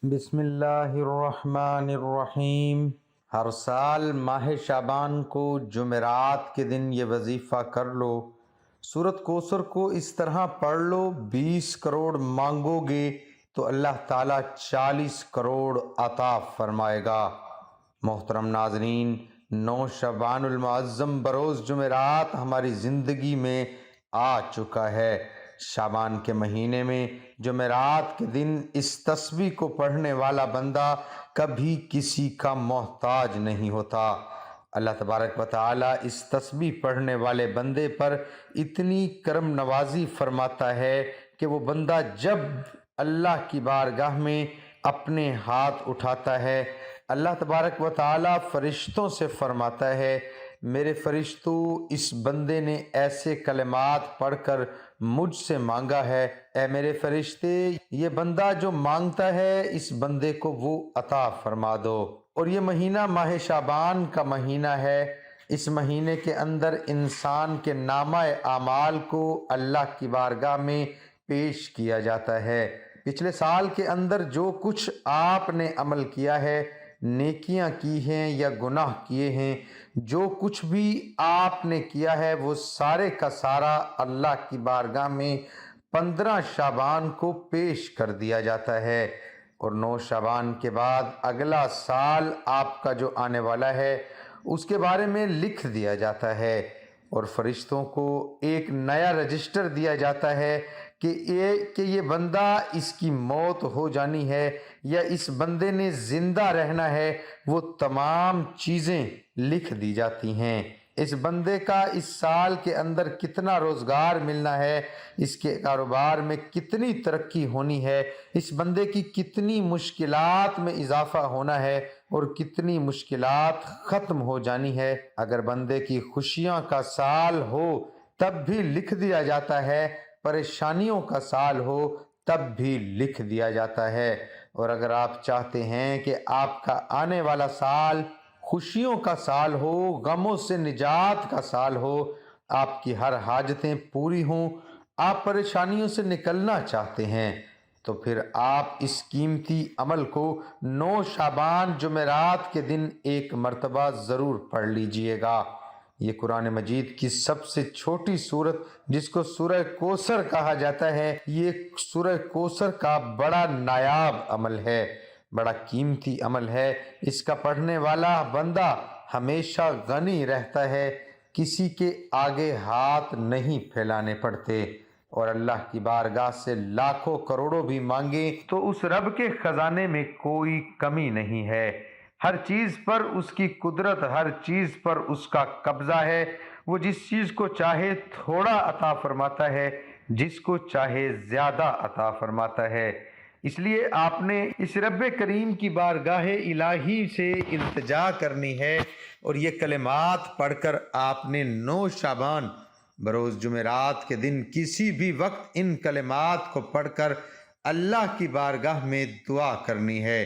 بسم اللہ الرحمن الرحیم۔ ہر سال ماہ شعبان کو جمعرات کے دن یہ وظیفہ کر لو۔ سورۃ کوثر کو اس طرح پڑھ لو، 20 کروڑ مانگو گے تو اللہ تعالیٰ 40 کروڑ عطا فرمائے گا۔ محترم ناظرین، 9 شعبان المعظم بروز جمعرات ہماری زندگی میں آ چکا ہے۔ شعبان کے مہینے میں جمعرات کے دن اس تسبیح کو پڑھنے والا بندہ کبھی کسی کا محتاج نہیں ہوتا۔ اللہ تبارک و تعالیٰ اس تسبیح پڑھنے والے بندے پر اتنی کرم نوازی فرماتا ہے کہ وہ بندہ جب اللہ کی بارگاہ میں اپنے ہاتھ اٹھاتا ہے، اللہ تبارک و تعالیٰ فرشتوں سے فرماتا ہے، میرے فرشتوں، اس بندے نے ایسے کلمات پڑھ کر مجھ سے مانگا ہے، اے میرے فرشتے، یہ بندہ جو مانگتا ہے اس بندے کو وہ عطا فرما دو۔ اور یہ مہینہ ماہ شعبان کا مہینہ ہے۔ اس مہینے کے اندر انسان کے نامہ اعمال کو اللہ کی بارگاہ میں پیش کیا جاتا ہے۔ پچھلے سال کے اندر جو کچھ آپ نے عمل کیا ہے، نیکیاں کی ہیں یا گناہ کیے ہیں، جو کچھ بھی آپ نے کیا ہے وہ سارے کا سارا اللہ کی بارگاہ میں 15 شعبان کو پیش کر دیا جاتا ہے، اور 9 شعبان کے بعد اگلا سال آپ کا جو آنے والا ہے اس کے بارے میں لکھ دیا جاتا ہے، اور فرشتوں کو ایک نیا رجسٹر دیا جاتا ہے کہ یہ بندہ، اس کی موت ہو جانی ہے یا اس بندے نے زندہ رہنا ہے، وہ تمام چیزیں لکھ دی جاتی ہیں۔ اس بندے کا اس سال کے اندر کتنا روزگار ملنا ہے، اس کے کاروبار میں کتنی ترقی ہونی ہے، اس بندے کی کتنی مشکلات میں اضافہ ہونا ہے اور کتنی مشکلات ختم ہو جانی ہے۔ اگر بندے کی خوشیاں کا سال ہو تب بھی لکھ دیا جاتا ہے، پریشانیوں کا سال ہو تب بھی لکھ دیا جاتا ہے۔ اور اگر آپ چاہتے ہیں کہ آپ کا آنے والا سال خوشیوں کا سال ہو، غموں سے نجات کا سال ہو، آپ کی ہر حاجتیں پوری ہوں، آپ پریشانیوں سے نکلنا چاہتے ہیں، تو پھر آپ اس قیمتی عمل کو 9 شعبان جمعرات کے دن ایک مرتبہ ضرور پڑھ لیجئے گا۔ یہ قرآن مجید کی سب سے چھوٹی سورت، جس کو سورہ کوثر کہا جاتا ہے، یہ سورہ کوثر کا بڑا نایاب عمل ہے، بڑا قیمتی عمل ہے۔ اس کا پڑھنے والا بندہ ہمیشہ غنی رہتا ہے، کسی کے آگے ہاتھ نہیں پھیلانے پڑتے، اور اللہ کی بارگاہ سے لاکھوں کروڑوں بھی مانگے تو اس رب کے خزانے میں کوئی کمی نہیں ہے۔ ہر چیز پر اس کی قدرت، ہر چیز پر اس کا قبضہ ہے۔ وہ جس چیز کو چاہے تھوڑا عطا فرماتا ہے، جس کو چاہے زیادہ عطا فرماتا ہے۔ اس لیے آپ نے اس رب کریم کی بارگاہ الہی سے التجا کرنی ہے، اور یہ کلمات پڑھ کر آپ نے 9 شعبان بروز جمعرات کے دن کسی بھی وقت ان کلمات کو پڑھ کر اللہ کی بارگاہ میں دعا کرنی ہے۔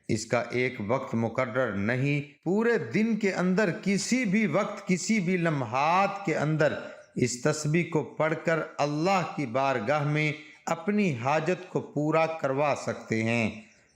اس کا ایک وقت مقرر نہیں، پورے دن کے اندر کسی بھی وقت، کسی بھی لمحات کے اندر اس تسبیح کو پڑھ کر اللہ کی بارگاہ میں اپنی حاجت کو پورا کروا سکتے ہیں۔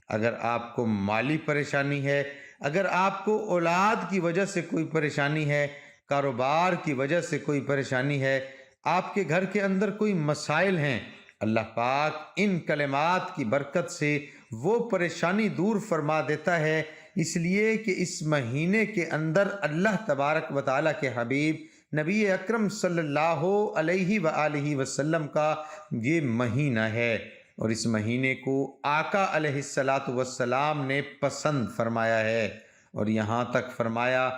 اگر آپ کو مالی پریشانی ہے، اگر آپ کو اولاد کی وجہ سے کوئی پریشانی ہے، کاروبار کی وجہ سے کوئی پریشانی ہے، آپ کے گھر کے اندر کوئی مسائل ہیں، اللہ پاک ان کلمات کی برکت سے وہ پریشانی دور فرما دیتا ہے، اس لیے کہ اس مہینے کے اندر اللہ تبارک و تعالیٰ کے حبیب نبی اکرم صلی اللہ علیہ وآلہ وسلم کا یہ مہینہ ہے، اور اس مہینے کو آقا علیہ السلام نے پسند فرمایا ہے، اور یہاں تک فرمایا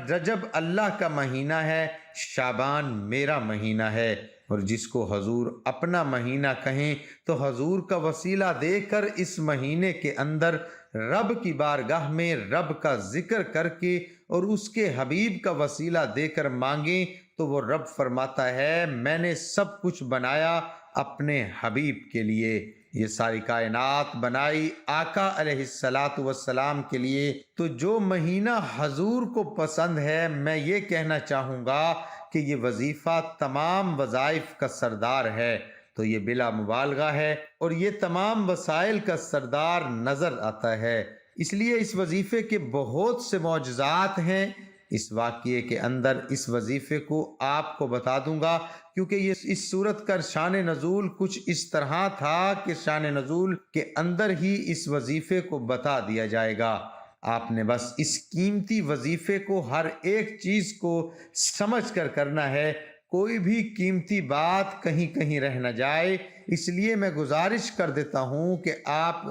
رجب اللہ کا مہینہ ہے، شعبان میرا مہینہ ہے، اور جس کو حضور اپنا مہینہ کہیں تو حضور کا وسیلہ دے کر اس مہینے کے اندر رب کی بارگاہ میں رب کا ذکر کر کے اور اس کے حبیب کا وسیلہ دے کر مانگیں تو وہ رب فرماتا ہے، میں نے سب کچھ بنایا اپنے حبیب کے لیے، یہ ساری کائنات بنائی آقا علیہ السلام کے لیے، تو جو مہینہ حضور کو پسند ہے، میں یہ کہنا چاہوں گا کہ یہ وظیفہ تمام وظائف کا سردار ہے۔ تو یہ بلا مبالغہ ہے اور یہ تمام وسائل کا سردار نظر آتا ہے۔ اس لیے اس وظیفے کے بہت سے معجزات ہیں۔ اس واقعے کے اندر اس وظیفے کو آپ کو بتا دوں گا، کیونکہ یہ اس صورت کا شان نزول کچھ اس طرح تھا کہ شان نزول کے اندر ہی اس وظیفے کو بتا دیا جائے گا۔ آپ نے بس اس قیمتی وظیفے کو ہر ایک چیز کو سمجھ کر کرنا ہے، کوئی بھی قیمتی بات کہیں کہیں رہ نہ جائے۔ اس لیے میں گزارش کر دیتا ہوں کہ آپ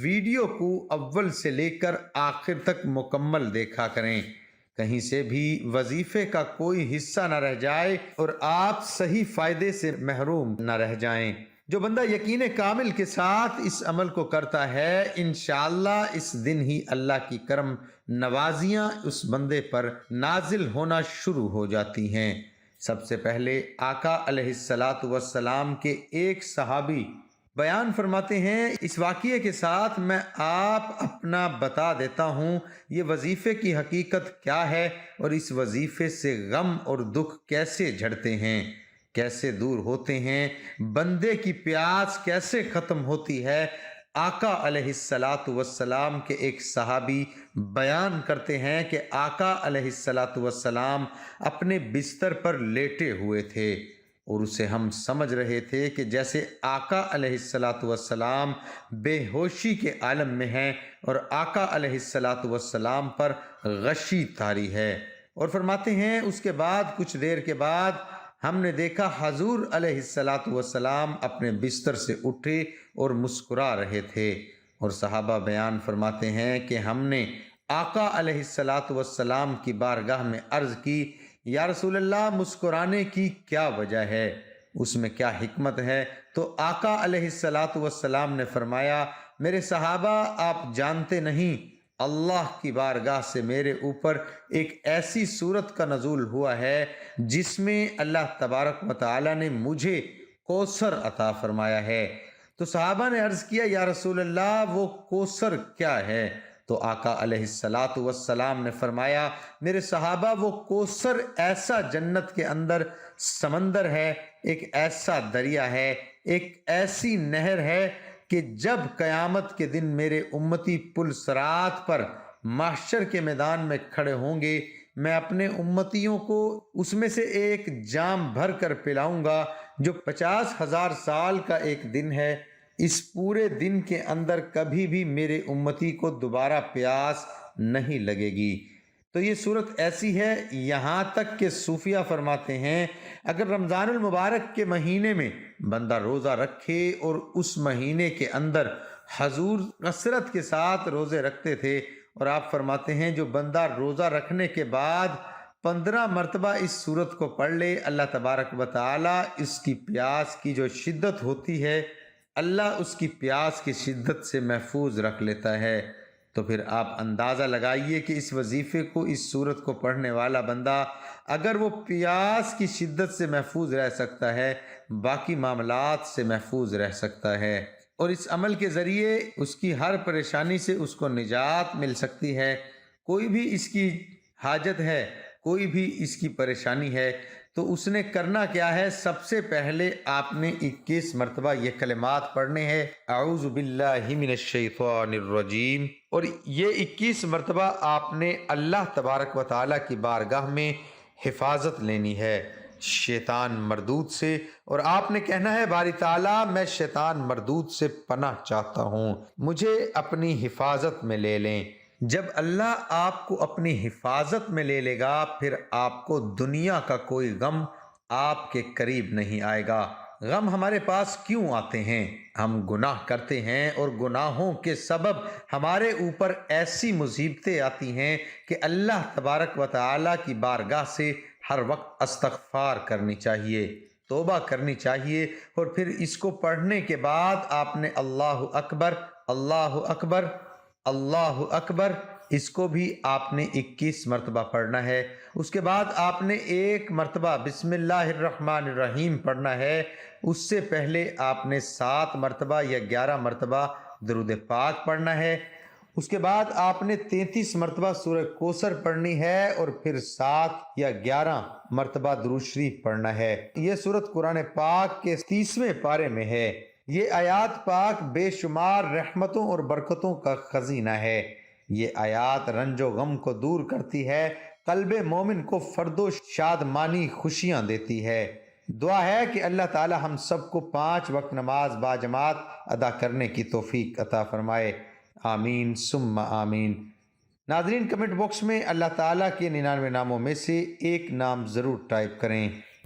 ویڈیو کو اول سے لے کر آخر تک مکمل دیکھا کریں، کہیں سے بھی وظیفے کا کوئی حصہ نہ رہ جائے اور آپ صحیح فائدے سے محروم نہ رہ جائیں۔ جو بندہ یقین کامل کے ساتھ اس عمل کو کرتا ہے، انشاءاللہ اس دن ہی اللہ کی کرم نوازیاں اس بندے پر نازل ہونا شروع ہو جاتی ہیں۔ سب سے پہلے آقا علیہ الصلاۃ والسلام کے ایک صحابی بیان فرماتے ہیں، اس واقعے کے ساتھ میں آپ اپنا بتا دیتا ہوں یہ وظیفے کی حقیقت کیا ہے اور اس وظیفے سے غم اور دکھ کیسے جھڑتے ہیں، کیسے دور ہوتے ہیں، بندے کی پیاس کیسے ختم ہوتی ہے۔ آقا علیہ الصلاۃ والسلام کے ایک صحابی بیان کرتے ہیں کہ آقا علیہ الصلاۃ والسلام اپنے بستر پر لیٹے ہوئے تھے اور اسے ہم سمجھ رہے تھے کہ جیسے آقا علیہ الصلاۃ والسلام بے ہوشی کے عالم میں ہیں اور آقا علیہ الصلاۃ والسلام پر غشی طاری ہے۔ اور فرماتے ہیں اس کے بعد کچھ دیر کے بعد ہم نے دیکھا حضور علیہ الصلاۃ والسلام اپنے بستر سے اٹھے اور مسکرا رہے تھے، اور صحابہ بیان فرماتے ہیں کہ ہم نے آقا علیہ الصلاۃ والسلام کی بارگاہ میں عرض کی، یا رسول اللہ مسکرانے کی کیا وجہ ہے، اس میں کیا حکمت ہے؟ تو آقا علیہ الصلاۃ والسلام نے فرمایا، میرے صحابہ آپ جانتے نہیں، اللہ کی بارگاہ سے میرے اوپر ایک ایسی صورت کا نزول ہوا ہے جس میں اللہ تبارک و تعالی نے مجھے کوثر عطا فرمایا ہے۔ تو صحابہ نے عرض کیا، یا رسول اللہ وہ کوثر کیا ہے؟ تو آقا علیہ الصلاۃ والسلام نے فرمایا، میرے صحابہ وہ کوثر ایسا جنت کے اندر سمندر ہے، ایک ایسا دریا ہے، ایک ایسی نہر ہے کہ جب قیامت کے دن میرے امتی پل صراط پر محشر کے میدان میں کھڑے ہوں گے، میں اپنے امتیوں کو اس میں سے ایک جام بھر کر پلاؤں گا جو 50,000 سال کا ایک دن ہے۔ اس پورے دن کے اندر کبھی بھی میرے امتی کو دوبارہ پیاس نہیں لگے گی۔ تو یہ صورت ایسی ہے، یہاں تک کہ صوفیہ فرماتے ہیں اگر رمضان المبارک کے مہینے میں بندہ روزہ رکھے اور اس مہینے کے اندر حضور کثرت کے ساتھ روزے رکھتے تھے، اور آپ فرماتے ہیں جو بندہ روزہ رکھنے کے بعد 15 مرتبہ اس صورت کو پڑھ لے، اللہ تبارک و تعالی اس کی پیاس کی جو شدت ہوتی ہے، اللہ اس کی پیاس کی شدت سے محفوظ رکھ لیتا ہے۔ تو پھر آپ اندازہ لگائیے کہ اس وظیفے کو، اس صورت کو پڑھنے والا بندہ اگر وہ پیاس کی شدت سے محفوظ رہ سکتا ہے، باقی معاملات سے محفوظ رہ سکتا ہے، اور اس عمل کے ذریعے اس کی ہر پریشانی سے اس کو نجات مل سکتی ہے۔ کوئی بھی اس کی حاجت ہے، کوئی بھی اس کی پریشانی ہے، تو اس نے کرنا کیا ہے؟ سب سے پہلے آپ نے 21 مرتبہ یہ کلمات پڑھنے ہیں، اعوذ باللہ من الشیطان الرجیم، اور یہ 21 مرتبہ آپ نے اللہ تبارک و تعالیٰ کی بارگاہ میں حفاظت لینی ہے شیطان مردود سے، اور آپ نے کہنا ہے باری تعالیٰ میں شیطان مردود سے پناہ چاہتا ہوں، مجھے اپنی حفاظت میں لے لیں۔ جب اللہ آپ کو اپنی حفاظت میں لے لے گا، پھر آپ کو دنیا کا کوئی غم آپ کے قریب نہیں آئے گا۔ غم ہمارے پاس کیوں آتے ہیں؟ ہم گناہ کرتے ہیں اور گناہوں کے سبب ہمارے اوپر ایسی مصیبتیں آتی ہیں کہ اللہ تبارک و تعالیٰ کی بارگاہ سے ہر وقت استغفار کرنی چاہیے، توبہ کرنی چاہیے، اور پھر اس کو پڑھنے کے بعد آپ نے اللہ اکبر، اللہ اکبر، اللہ اکبر، اس کو بھی آپ نے 21 مرتبہ پڑھنا ہے۔ اس کے بعد آپ نے 1 مرتبہ بسم اللہ الرحمن الرحیم پڑھنا ہے۔ اس سے پہلے آپ نے 7 مرتبہ یا 11 مرتبہ درود پاک پڑھنا ہے۔ اس کے بعد آپ نے 33 مرتبہ سورہ کوثر پڑھنی ہے اور پھر 7 یا 11 مرتبہ درود شریف پڑھنا ہے۔ یہ سورت قرآن پاک کے 30ویں پارے میں ہے۔ یہ آیات پاک بے شمار رحمتوں اور برکتوں کا خزینہ ہے۔ یہ آیات رنج و غم کو دور کرتی ہے، قلب مومن کو فرد و شادمانی خوشیاں دیتی ہے۔ دعا ہے کہ اللہ تعالی ہم سب کو 5 وقت نماز باجماعت ادا کرنے کی توفیق عطا فرمائے، آمین ثم آمین۔ ناظرین، کمنٹ باکس میں اللہ تعالیٰ کے 99 ناموں میں سے ایک نام ضرور ٹائپ کریں۔